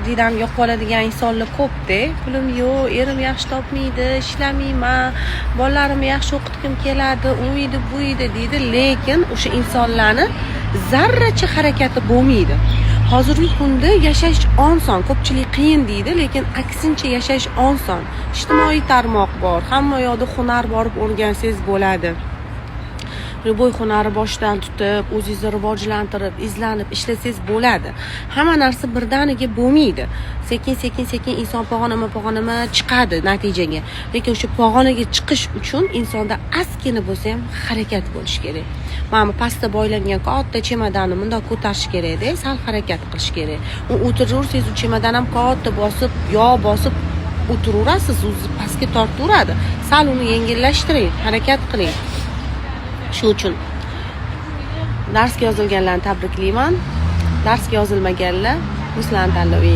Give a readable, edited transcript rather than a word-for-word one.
jiddiy yo'qib oladigan insonlar ko'pda. Pulim yo'q, erim yaxshi topmaydi, ishlamayman, bolalarimni yaxshi o'qitgim keladi, u edi, bu edi deydi, lekin o'sha insonlarni zarracha harakati bo'lmaydi. Hozirgi kunda yashash oson, ko'pchilik qiyin deydi, lekin aksincha yashash oson. Ijtimoiy tarmoq bor, hamma yoqda hunar borib o'rgansangiz bo'ladi. Riboy hunari boshdan tutib, o'zingizni rivojlantirib, izlanib ishlasangiz bo'ladi. Hamma narsa birdaniga bo'lmaydi. Sekin inson pog'onama chiqadi natijaga. Lekin o'sha pog'onaga chiqish uchun insonda ozgina bo'lsa ham harakat bo'lish kerak. Mana pastda boylangan katta chemodanni bundoq ko'tarish kerak-da, sal harakat qilish kerak. U o'tiraversangiz, u chemodan ham katta bosib o'tiraverasiz, o'zi pastga tortaveradi. Sal uni yengillashtiring, harakat qiling. Shu uchun darsga yozilganlarni tabriklayman. Darsga yozilmaganlar o'zlarini tanlab